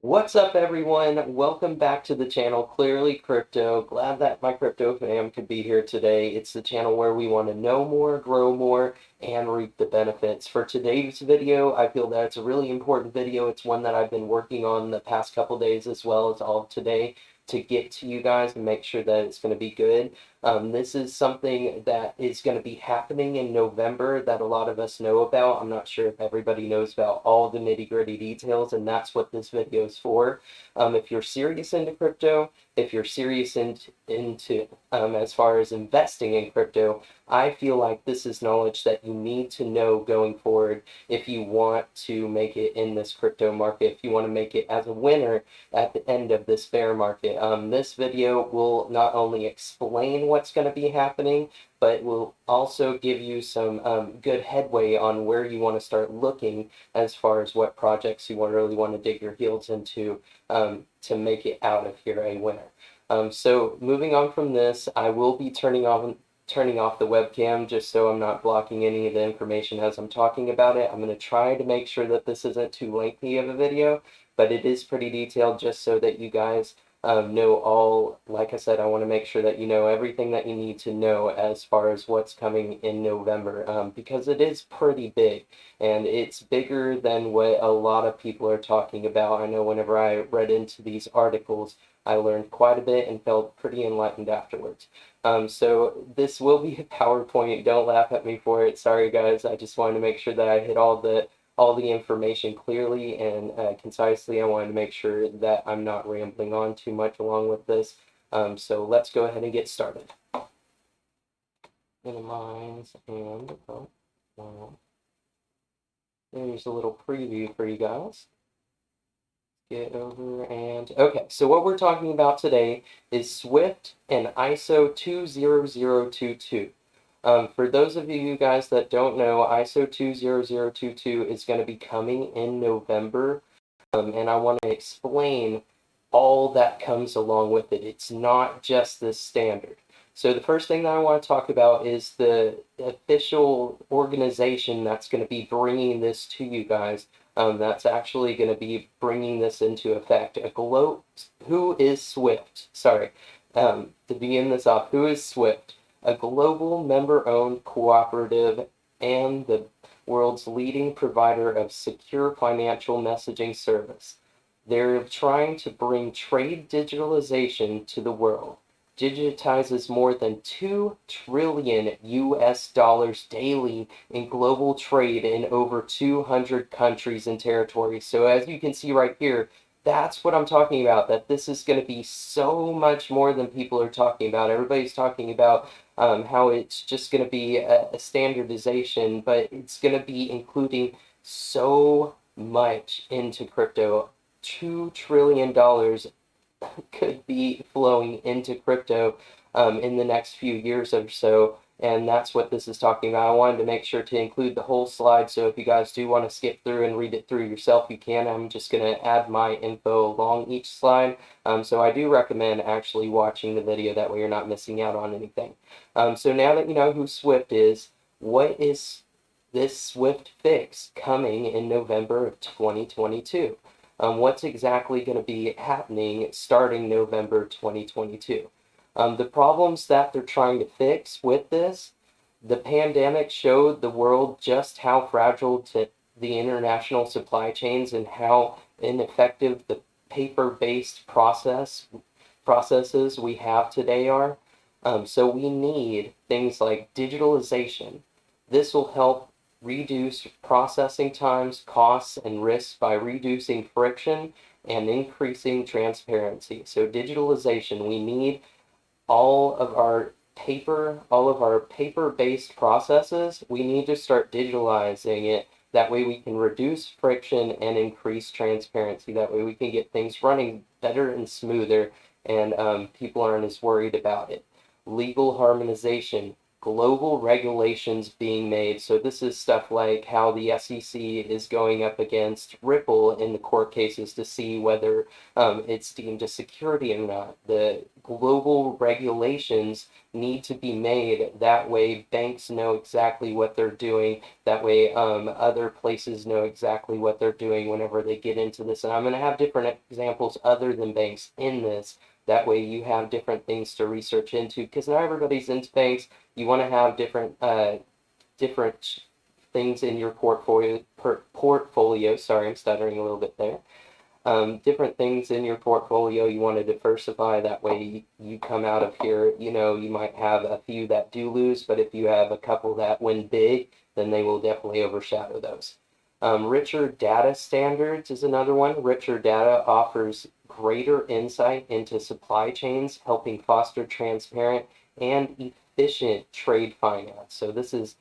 What's up, everyone? Welcome back to the channel, Clearly Crypto. Glad that my crypto fam could be here today. It's the channel where we want to know more, grow more, and reap the benefits. For today's video, I feel that it's a really important video. It's one that I've been working on the past couple days as well as all of today to get to you guys and make sure that it's going to be good. This is something that is going to be happening in November that a lot of us know about. I'm not sure if everybody knows about all the nitty-gritty details, and that's what this video is for. If you're serious into crypto, if you're serious into as far as investing in crypto, I feel like this is knowledge that you need to know going forward if you want to make it in this crypto market, if you want to make it as a winner at the end of this bear market. This video will not only explain what's going to be happening, but will also give you some good headway on where you want to start looking as far as what projects you really want to dig your heels into to make it out of here a winner. So moving on from this, I will be turning off the webcam just so I'm not blocking any of the information as I'm talking about it. I'm going to try to make sure that this isn't too lengthy of a video, but it is pretty detailed just so that you guys know all. Like I said, I want to make sure that you know everything that you need to know as far as what's coming in November, because it is pretty big, and it's bigger than what a lot of people are talking about. I know whenever I read into these articles, I learned quite a bit and felt pretty enlightened afterwards. So this will be a PowerPoint. Don't laugh at me for it. Sorry, guys. I just wanted to make sure that I hit all the information clearly and concisely. I wanted to make sure that I'm not rambling on too much along with this. So let's go ahead and get started. Minimize and well, there's a little preview for you guys. Get over and okay, so what we're talking about today is Swift and ISO 20022. For those of you guys that don't know, ISO 20022 is going to be coming in November, and I want to explain all that comes along with it. It's not just this standard. So the first thing that I want to talk about is the official organization that's going to be bringing this to you guys. That's actually going to be bringing this into effect. Who is Swift? Sorry, to begin this off, who is Swift? A global member-owned cooperative and the world's leading provider of secure financial messaging service. They're trying to bring trade digitalization to the world. Digitizes more than 2 trillion US dollars daily in global trade in over 200 countries and territories. So as you can see right here, that's what I'm talking about, that this is going to be so much more than people are talking about. Everybody's talking about how it's just going to be a standardization, but it's going to be including so much into crypto. $2 trillion could be flowing into crypto in the next few years or so, and that's what this is talking about. I wanted to make sure to include the whole slide, so if you guys do want to skip through and read it through yourself, you can. I'm just going to add my info along each slide, so I do recommend actually watching the video, that way you're not missing out on anything. So now that you know who Swift is, what is this Swift fix coming in November of 2022? What's exactly going to be happening starting November 2022? The problems that they're trying to fix with this, the pandemic showed the world just how fragile the international supply chains and how ineffective the paper-based processes we have today are. So we need things like digitalization. This will help reduce processing times, costs, and risks by reducing friction and increasing transparency. So digitalization, we need all of our paper-based processes, we need to start digitalizing it. That way we can reduce friction and increase transparency. That way we can get things running better and smoother, and people aren't as worried about it. Legal harmonization. global regulations being made. So this is stuff like how the SEC is going up against Ripple in the court cases to see whether it's deemed a security or not. The global regulations need to be made. That way banks know exactly what they're doing. That way other places know exactly what they're doing whenever they get into this. And I'm going to have different examples other than banks in this. That way you have different things to research into, because not everybody's into banks. You want to have different things in your portfolio. Sorry, I'm stuttering a little bit there. Different things in your portfolio you want to diversify. That way you come out of here, you might have a few that do lose, but if you have a couple that win big, then they will definitely overshadow those. Richer data standards is another one. Richer data offers greater insight into supply chains, helping foster transparent and efficient trade finance. So this is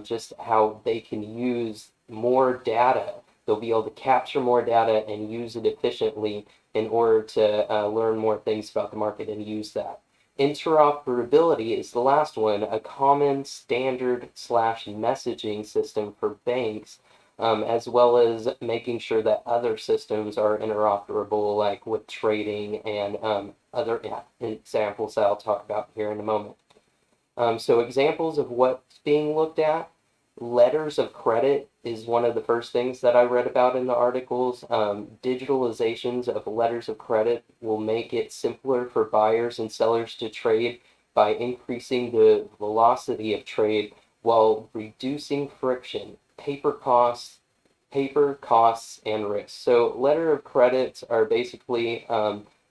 just how they can use more data. They'll be able to capture more data and use it efficiently in order to learn more things about the market and use that. Interoperability is the last one, a common standard slash messaging system for banks, as well as making sure that other systems are interoperable, like with trading and other examples that I'll talk about here in a moment. So examples of what's being looked at. Letters of credit is one of the first things that I read about in the articles. Digitalizations of letters of credit will make it simpler for buyers and sellers to trade by increasing the velocity of trade while reducing friction, paper costs, and risks. So letter of credits are basically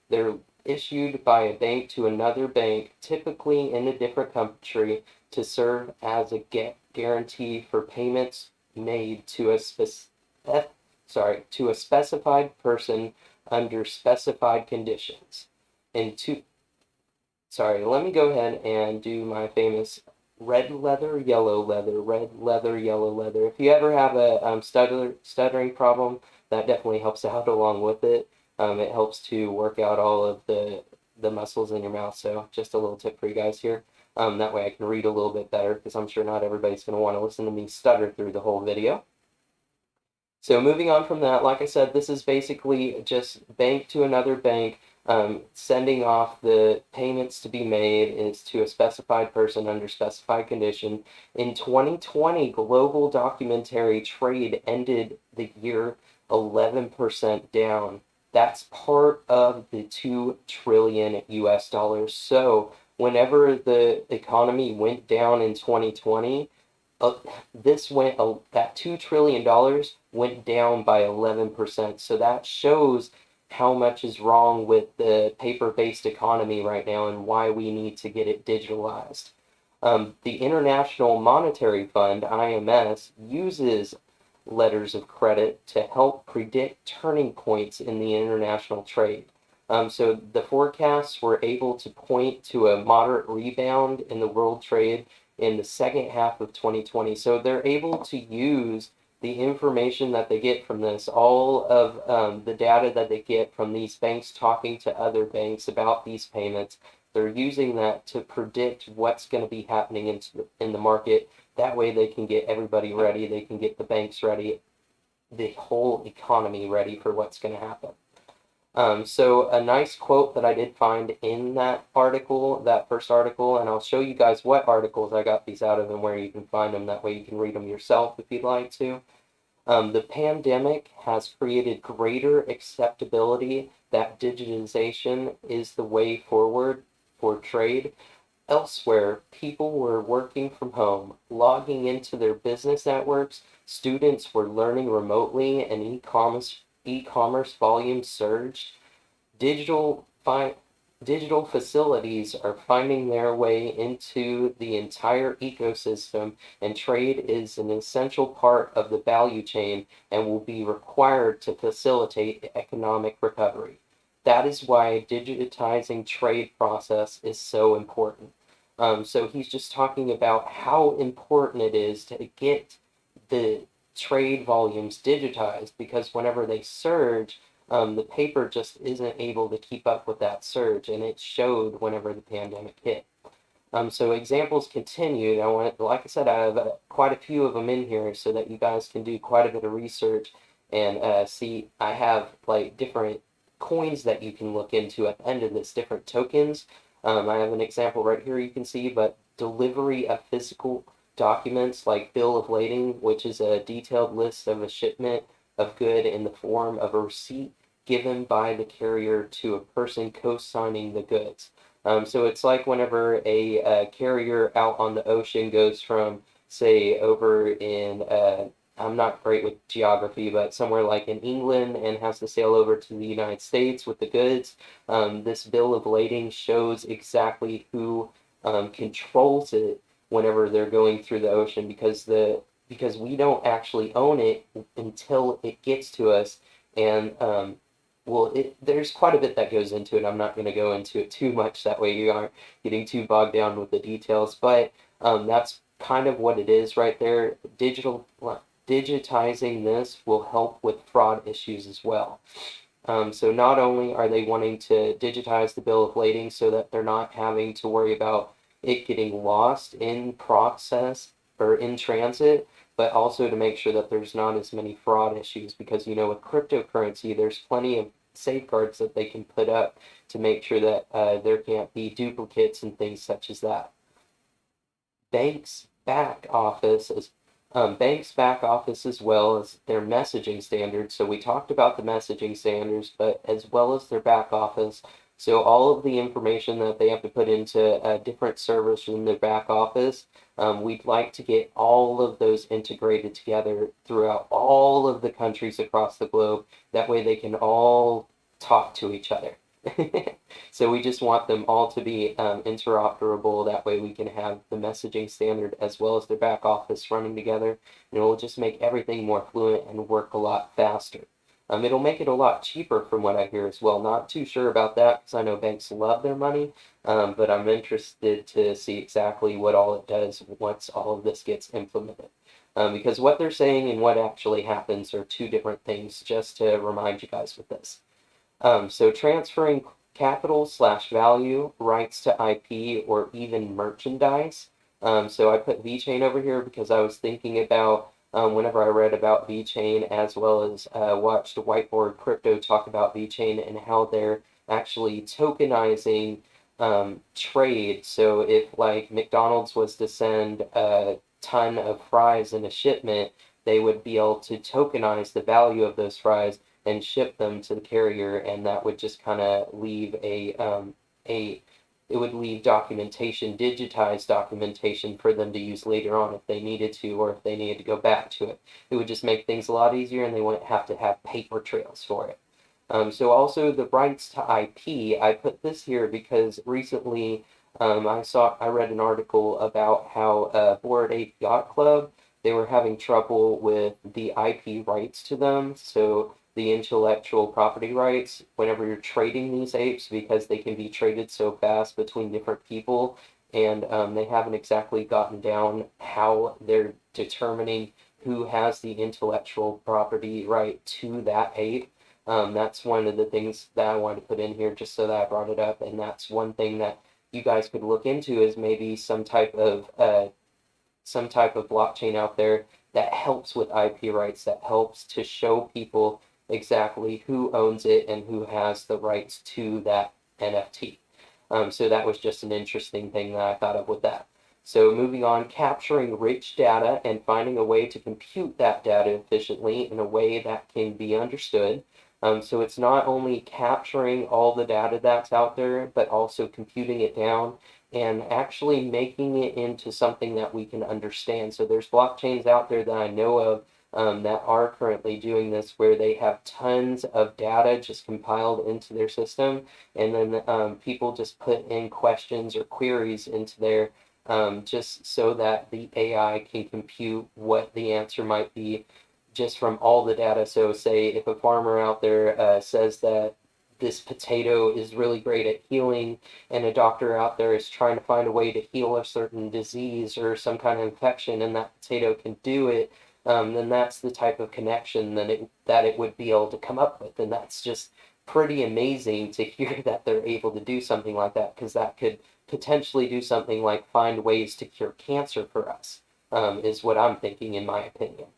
they're issued by a bank to another bank, typically in a different country, to serve as a guarantee for payments made to a specified person under specified conditions. Let me go ahead and do my famous red leather, yellow leather, red leather, yellow leather. If you ever have a stuttering problem, that definitely helps out along with it. It helps to work out all of the muscles in your mouth. So just a little tip for you guys here. That way I can read a little bit better, because I'm sure not everybody's going to want to listen to me stutter through the whole video. So moving on from that, like I said, this is basically just bank to another bank. Sending off the payments to be made is to a specified person under specified condition. In 2020, global documentary trade ended the year 11% down. That's part of the 2 trillion US dollars. So whenever the economy went down in 2020, that $2 trillion went down by 11%. So that shows how much is wrong with the paper-based economy right now and why we need to get it digitalized. The International Monetary Fund, IMS, uses letters of credit to help predict turning points in the international trade. So the forecasts were able to point to a moderate rebound in the world trade in the second half of 2020. So they're able to use the information that they get from this, all of the data that they get from these banks talking to other banks about these payments. They're using that to predict what's going to be happening in the market. That way they can get everybody ready. They can get the banks ready, the whole economy ready for what's going to happen. So a nice quote that I did find in that article, that first article, and I'll show you guys what articles I got these out of and where you can find them. That way you can read them yourself if you'd like to. The pandemic has created greater acceptability that digitization is the way forward for trade. Elsewhere, people were working from home, logging into their business networks, students were learning remotely, and e-commerce volume surged. Digital digital facilities are finding their way into the entire ecosystem, and trade is an essential part of the value chain and will be required to facilitate economic recovery. That is why digitizing trade process is so important. So he's just talking about how important it is to get the trade volumes digitized, because whenever they surge, the paper just isn't able to keep up with that surge, and it showed whenever the pandemic hit. So examples continued. I want, like I said, I have quite a few of them in here so that you guys can do quite a bit of research and see. I have like different coins that you can look into at the end of this, different tokens. I have an example right here you can see, but delivery of physical documents like bill of lading, which is a detailed list of a shipment of good in the form of a receipt given by the carrier to a person co-signing the goods. So it's like whenever a carrier out on the ocean goes from, say, over in, I'm not great with geography, but somewhere like in England and has to sail over to the United States with the goods. This bill of lading shows exactly who controls it whenever they're going through the ocean because we don't actually own it until it gets to us. And well, there's quite a bit that goes into it. I'm not going to go into it too much. That way you aren't getting too bogged down with the details. But that's kind of what it is right there. Digitizing this will help with fraud issues as well. So not only are they wanting to digitize the bill of lading so that they're not having to worry about it getting lost in process or in transit, but also to make sure that there's not as many fraud issues because, with cryptocurrency, there's plenty of safeguards that they can put up to make sure that there can't be duplicates and things such as that. Banks back office as Banks back office as well as their messaging standards. So we talked about the messaging standards, but as well as their back office. So all of the information that they have to put into different servers in their back office, we'd like to get all of those integrated together throughout all of the countries across the globe. That way they can all talk to each other. So we just want them all to be interoperable. That way we can have the messaging standard as well as their back office running together. And it will just make everything more fluent and work a lot faster. It'll make it a lot cheaper from what I hear as well. Not too sure about that because I know banks love their money, but I'm interested to see exactly what all it does once all of this gets implemented. Because what they're saying and what actually happens are two different things, just to remind you guys with this. So transferring capital/value rights to IP or even merchandise. So I put VeChain over here because I was thinking about whenever I read about VeChain as well as watched Whiteboard Crypto talk about VeChain and how they're actually tokenizing trade. So if like McDonald's was to send a ton of fries in a shipment, they would be able to tokenize the value of those fries and ship them to the carrier, and that would just kind of leave it would leave documentation, digitized documentation for them to use later on if they needed to, or if they needed to go back to it. It would just make things a lot easier, and they wouldn't have to have paper trails for it. So also the rights to IP, I put this here because recently I read an article about how Bored Ape Yacht Club, they were having trouble with the IP rights to them. So the intellectual property rights whenever you're trading these apes because they can be traded so fast between different people, and they haven't exactly gotten down how they're determining who has the intellectual property right to that ape. That's one of the things that I wanted to put in here just so that I brought it up, and that's one thing that you guys could look into is maybe some type of blockchain out there that helps with IP rights, that helps to show people exactly who owns it and who has the rights to that NFT. So that was just an interesting thing that I thought of with that. So moving on, capturing rich data and finding a way to compute that data efficiently in a way that can be understood. So it's not only capturing all the data that's out there, but also computing it down and actually making it into something that we can understand. So there's blockchains out there that I know of that are currently doing this where they have tons of data just compiled into their system, and then people just put in questions or queries into there just so that the AI can compute what the answer might be just from all the data. So say if a farmer out there says that this potato is really great at healing, and a doctor out there is trying to find a way to heal a certain disease or some kind of infection, and that potato can do it, then that's the type of connection that it would be able to come up with, and that's just pretty amazing to hear that they're able to do something like that, because that could potentially do something like find ways to cure cancer for us, is what I'm thinking, in my opinion.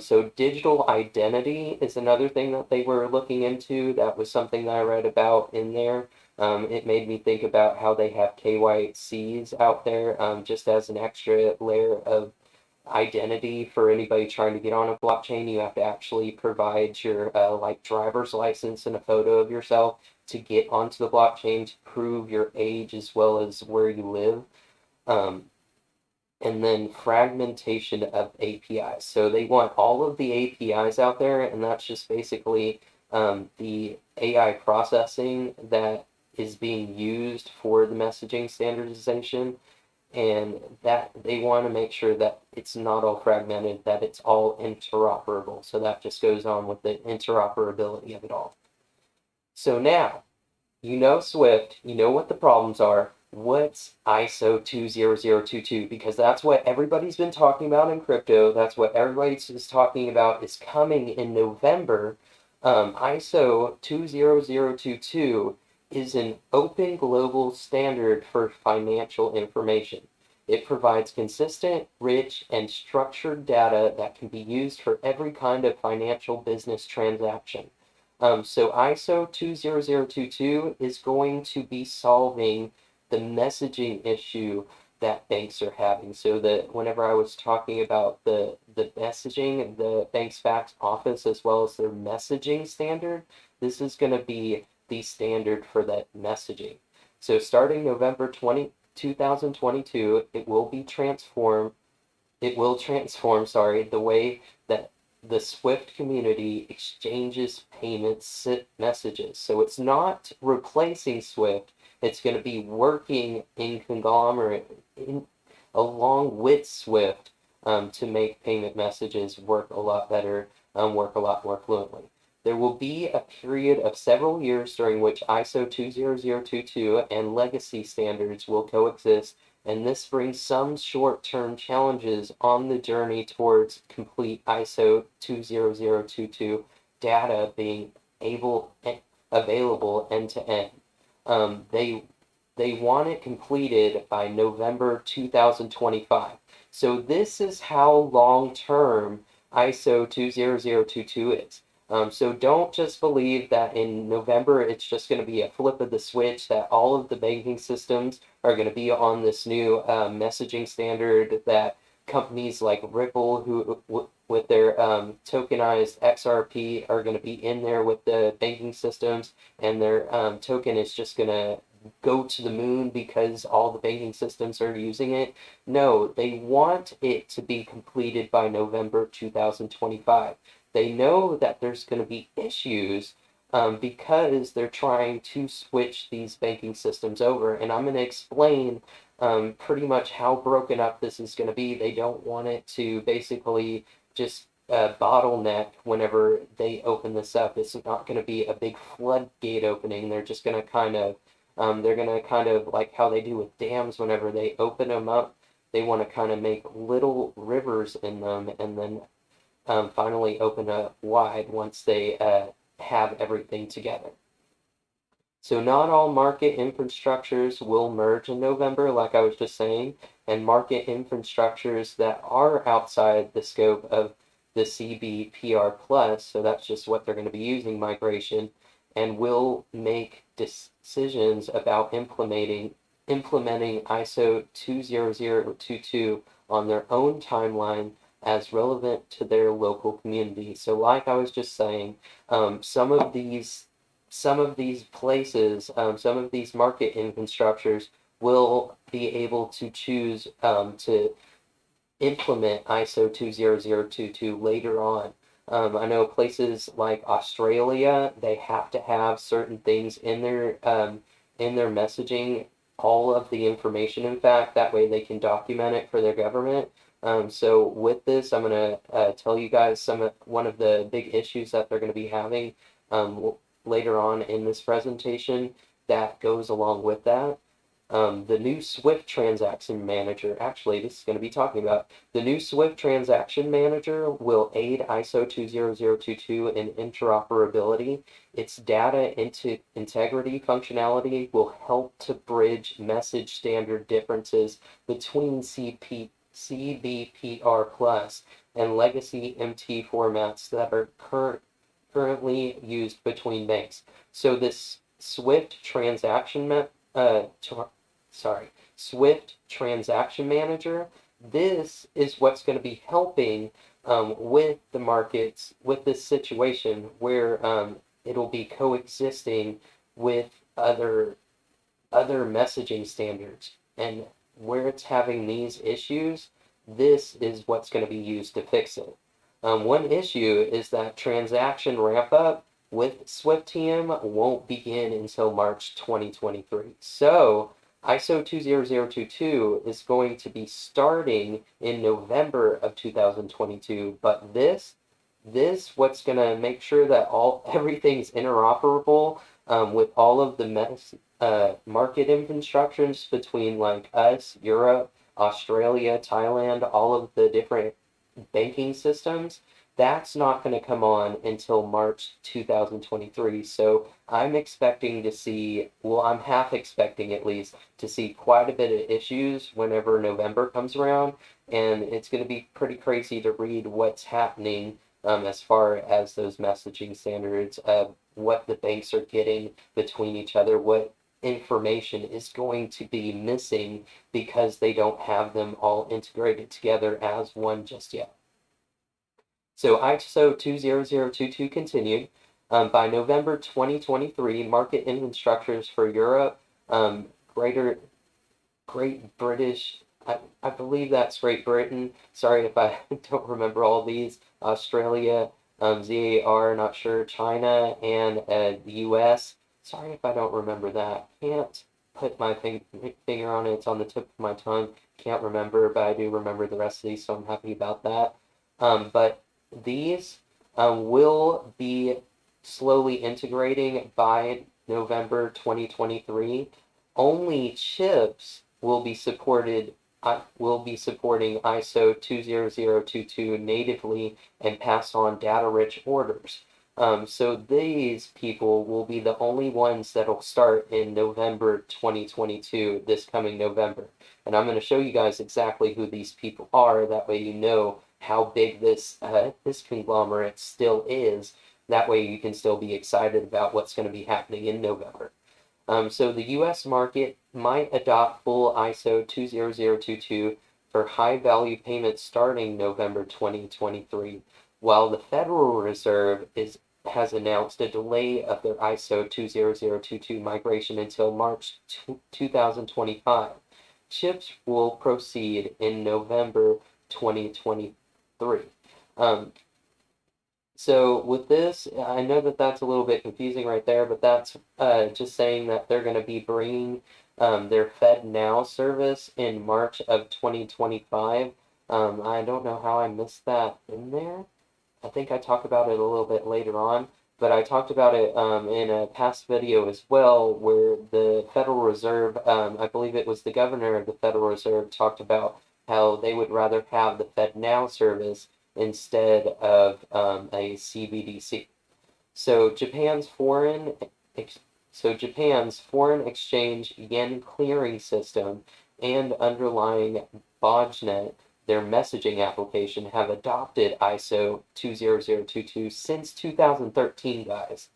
So digital identity is another thing that they were looking into. That was something that I read about in there. It made me think about how they have KYCs out there, just as an extra layer of identity for anybody trying to get on a blockchain. You have to actually provide your like driver's license and a photo of yourself to get onto the blockchain to prove your age as well as where you live. Um, and then fragmentation of APIs. So they want all of the APIs out there, and that's just basically the AI processing that is being used for the messaging standardization, and that they want to make sure that it's not all fragmented, that it's all interoperable. So that just goes on with the interoperability of it all. So now, you know Swift, you know what the problems are. What's ISO 20022? Because that's what everybody's been talking about in crypto. That's what everybody's just talking about is coming in November. ISO 20022 is an open global standard for financial information. It provides consistent, rich, and structured data that can be used for every kind of financial business transaction. So ISO 20022 is going to be solving the messaging issue that banks are having. So that whenever I was talking about the messaging, the bank's back office as well as their messaging standard, this is going to be the standard for that messaging. So starting November 2022, it will transform, sorry, the way that the Swift community exchanges payments messages. So it's not replacing Swift, it's going to be working in conglomerate along with Swift to make payment messages work a lot better, work a lot more fluently. There will be a period of several years during which ISO 20022 and legacy standards will coexist, and this brings some short-term challenges on the journey towards complete ISO 20022 data being available end-to-end. They want it completed by November 2025. So this is how long-term ISO 20022 is. So don't just believe that in November it's just going to be a flip of the switch, that all of the banking systems are going to be on this new messaging standard, that companies like Ripple, who with their tokenized XRP, are going to be in there with the banking systems, and their token is just going to go to the moon because all the banking systems are using it. No, they want it to be completed by November 2025. They know that there's going to be issues because they're trying to switch these banking systems over. And I'm going to explain pretty much how broken up this is going to be. They don't want it to basically just bottleneck whenever they open this up. It's not going to be a big floodgate opening. They're just going to kind of, like how they do with dams, whenever they open them up, they want to kind of make little rivers in them, and then finally open up wide once they have everything together. So not all market infrastructures will merge in November, like I was just saying, and market infrastructures that are outside the scope of the CBPR plus, so that's just what they're going to be using, migration, and will make decisions about implementing ISO 20022 on their own timeline as relevant to their local community. So like I was just saying, some of these places, some of these market infrastructures will be able to choose to implement ISO 20022 later on. I know places like Australia, they have to have certain things in their messaging, all of the information, in fact, that way they can document it for their government. So with this, I'm going to tell you guys one of the big issues that they're going to be having later on in this presentation that goes along with that. The new Swift Transaction Manager, actually, this is going to be talking about the new Swift Transaction Manager will aid ISO 20022 in interoperability. Its data into integrity functionality will help to bridge message standard differences between CBPR Plus and legacy MT formats that are currently used between banks. So this Swift Swift Transaction Manager, this is what's going to be helping with the markets, with this situation where it'll be coexisting with other other messaging standards. And where it's having these issues, this is what's going to be used to fix it. One issue is that transaction ramp up with SwiftTM won't begin until March 2023. So ISO 20022 is going to be starting in November of 2022, but this what's going to make sure that everything's interoperable with all of the market instructions between like us, Europe, Australia, Thailand, all of the different banking systems, that's not going to come on until March 2023. So I'm expecting to see, well, I'm half expecting at least to see quite a bit of issues whenever November comes around. And it's going to be pretty crazy to read what's happening as far as those messaging standards, what the banks are getting between each other, what information is going to be missing because they don't have them all integrated together as one just yet. So ISO 20022 continued. By November 2023, market infrastructures for Europe, Great British, I believe that's Great Britain. Sorry if I don't remember all these. Australia, ZAR, not sure. China, and the US. Sorry if I don't remember that. Can't put my finger on it. It's on the tip of my tongue. Can't remember, but I do remember the rest of these, so I'm happy about that. But these will be slowly integrating by November 2023. Only chips will be supporting ISO 20022 natively and pass on data-rich orders. So these people will be the only ones that'll start in November 2022, this coming November. And I'm going to show you guys exactly who these people are. That way you know how big this conglomerate still is. That way you can still be excited about what's going to be happening in November. So the U.S. market might adopt full ISO 20022 for high-value payments starting November 2023, while the Federal Reserve has announced a delay of their ISO 20022 migration until March 2025. Chips will proceed in November 2023. So with this, I know that that's a little bit confusing right there, but that's just saying that they're going to be bringing their FedNow service in March of 2025. I don't know how I missed that in there. I think I talk about it a little bit later on, but I talked about it in a past video as well, where the Federal Reserve, I believe it was the governor of the Federal Reserve, talked about how they would rather have the FedNow service instead of a CBDC. So Japan's foreign exchange yen clearing system and underlying BODGENet, their messaging application, have adopted ISO 20022 since 2013, guys,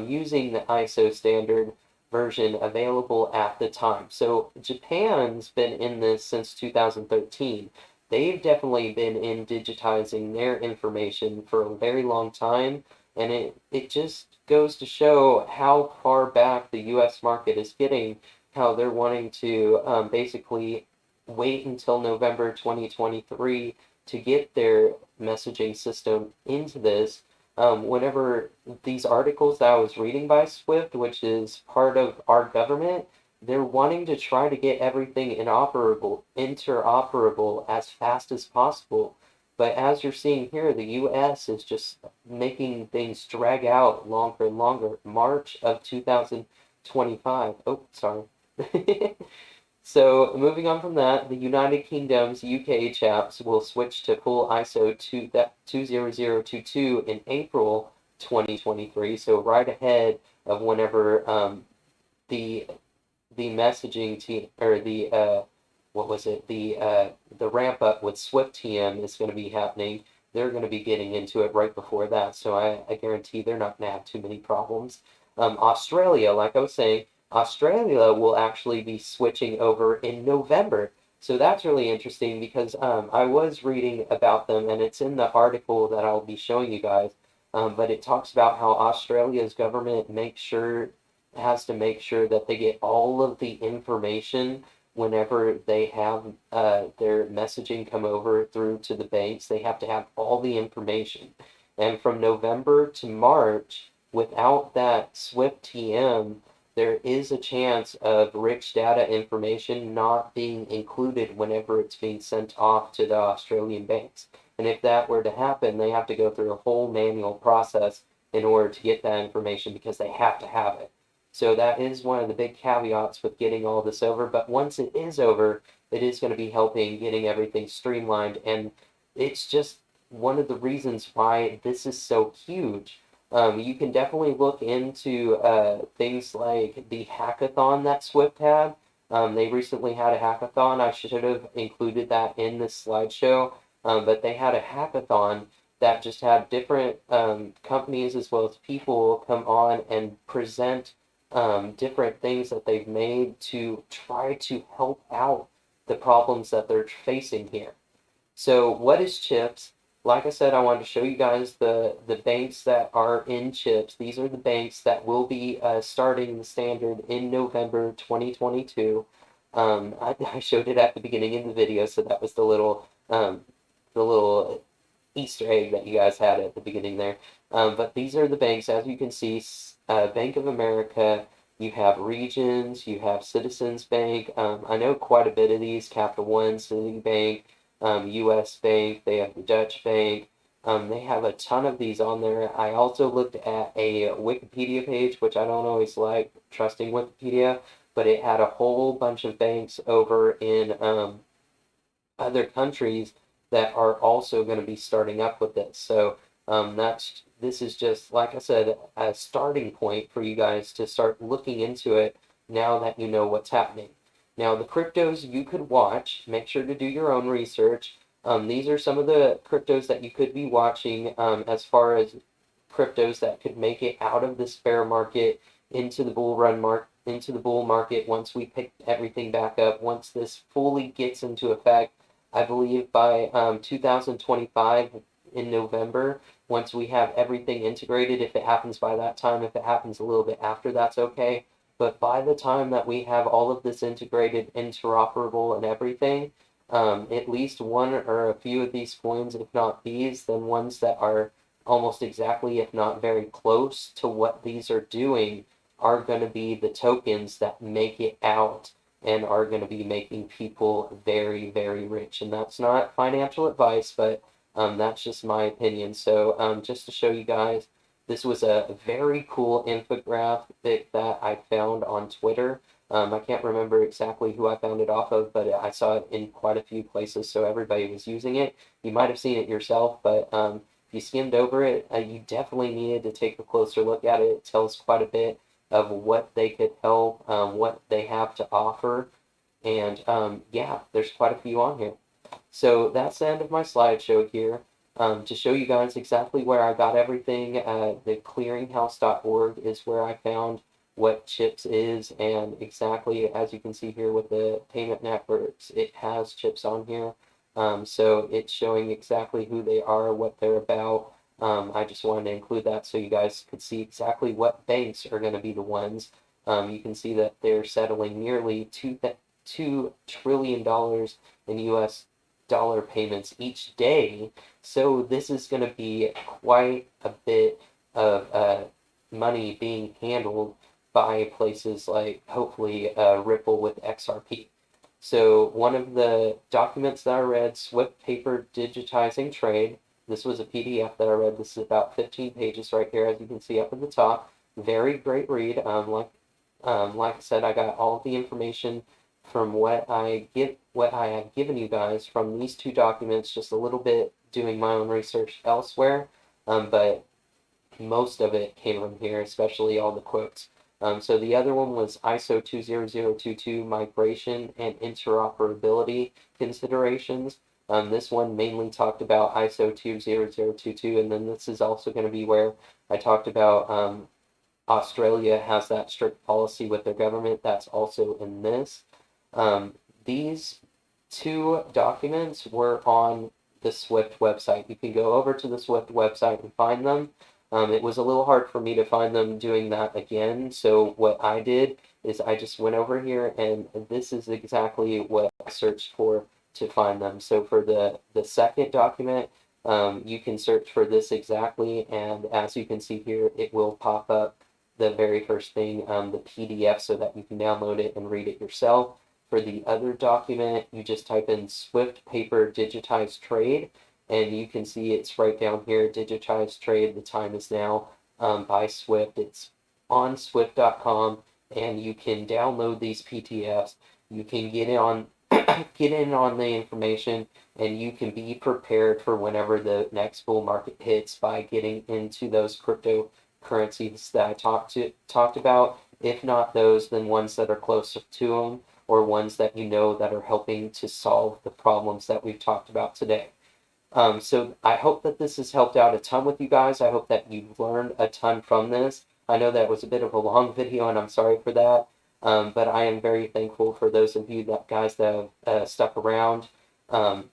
using the ISO standard version available at the time. So Japan's been in this since 2013. They've definitely been in digitizing their information for a very long time, and it just goes to show how far back the U.S. market is getting, how they're wanting to basically wait until November 2023 to get their messaging system into this. Whenever these articles that I was reading by Swift, which is part of our government, they're wanting to try to get everything interoperable as fast as possible. But as you're seeing here, the U.S. is just making things drag out longer and longer. March of 2025. Oh, sorry. So moving on from that, the United Kingdom's UK chaps will switch to full ISO 20022 in April 2023. So right ahead of whenever the the messaging team or the what was it the ramp up with Swift TM is going to be happening. They're going to be getting into it right before that, so I guarantee they're not going to have too many problems. Australia, like I was saying, Australia will actually be switching over in November. So that's really interesting because I was reading about them, and it's in the article that I'll be showing you guys. But it talks about how Australia's government makes sure has to make sure that they get all of the information whenever they have their messaging come over through to the banks. They have to have all the information. And from November to March, without that Swift TM, there is a chance of rich data information not being included whenever it's being sent off to the Australian banks. And if that were to happen, they have to go through a whole manual process in order to get that information because they have to have it. So that is one of the big caveats with getting all this over. But once it is over, it is going to be helping getting everything streamlined. And it's just one of the reasons why this is so huge. You can definitely look into things like the hackathon that Swift had. They recently had a hackathon. I should have included that in this slideshow. But they had a hackathon that just had different companies as well as people come on and present different things that they've made to try to help out the problems that they're facing here. So what is chips? Like I said, I wanted to show you guys the banks that are in chips. These are the banks that will be starting the standard in November 2022. I showed it at the beginning of the video, so that was the little Easter egg that you guys had at the beginning there. But these are the banks, as you can see, Bank of America, you have Regions, you have Citizens Bank. I know quite a bit of these, Capital One, Citibank, US Bank, they have the Dutch Bank. They have a ton of these on there. I also looked at a Wikipedia page, which I don't always like trusting Wikipedia, but it had a whole bunch of banks over in other countries that are also going to be starting up with this. So this is just, like I said, a starting point for you guys to start looking into it now that you know what's happening. Now, the cryptos you could watch, make sure to do your own research. These are some of the cryptos that you could be watching as far as cryptos that could make it out of this bear market into the bull market once we pick everything back up, once this fully gets into effect. I believe by 2025 in November, once we have everything integrated, if it happens by that time, if it happens a little bit after, that's okay. But by the time that we have all of this integrated, interoperable, and everything, at least one or a few of these coins, if not these, then ones that are almost exactly, if not very close to what these are doing, are going to be the tokens that make it out and are going to be making people very, very rich. And that's not financial advice, but that's just my opinion. So just to show you guys, this was a very cool infographic that I found on Twitter. I can't remember exactly who I found it off of, but I saw it in quite a few places, so everybody was using it. You might have seen it yourself, but if you skimmed over it, you definitely needed to take a closer look at it. It tells quite a bit of what they could help, what they have to offer, and yeah, there's quite a few on here. So that's the end of my slideshow here. To show you guys exactly where I got everything, the clearinghouse.org is where I found what chips is, and exactly as you can see here with the payment networks, it has chips on here. So it's showing exactly who they are, what they're about. I just wanted to include that so you guys could see exactly what banks are going to be the ones. You can see that they're settling nearly $2 trillion in US dollar payments each day. So this is going to be quite a bit of money being handled by places like hopefully Ripple with XRP. So one of the documents that I read, Swift Paper Digitizing Trade, this was a PDF that I read. This is about 15 pages right here, as you can see up at the top. Very great read. Like I said, I got all of the information from what I have given you guys from these two documents, just a little bit doing my own research elsewhere, but most of it came from here, especially all the quotes. So the other one was ISO 20022 migration and interoperability considerations. This one mainly talked about ISO 20022, and then this is also going to be where I talked about Australia has that strict policy with their government. That's also in this. Um, these two documents were on the Swift website. You can go over to the Swift website and find them. It was a little hard for me to find them doing that again. So what I did is I just went over here, and this is exactly what I searched for to find them. So for the second document, you can search for this exactly, and as you can see here, it will pop up the very first thing, the PDF, so that you can download it and read it yourself. For the other document, you just type in Swift Paper Digitized Trade, and you can see it's right down here, Digitized Trade, the time is now, by Swift. It's on swift.com, and you can download these PDFs. You can get in on the information, and you can be prepared for whenever the next bull market hits by getting into those cryptocurrencies that I talked about. If not those, then ones that are closer to them, or ones that you know that are helping to solve the problems that we've talked about today. So I hope that this has helped out a ton with you guys. I hope that you've learned a ton from this. I know that was a bit of a long video, and I'm sorry for that. But I am very thankful for those of you guys that have stuck around. Um,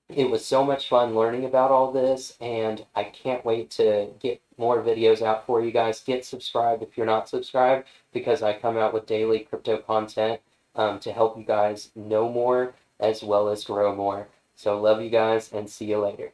it was so much fun learning about all this, and I can't wait to get more videos out for you guys. Get subscribed if you're not subscribed, because I come out with daily crypto content to help you guys know more as well as grow more. So love you guys, and see you later.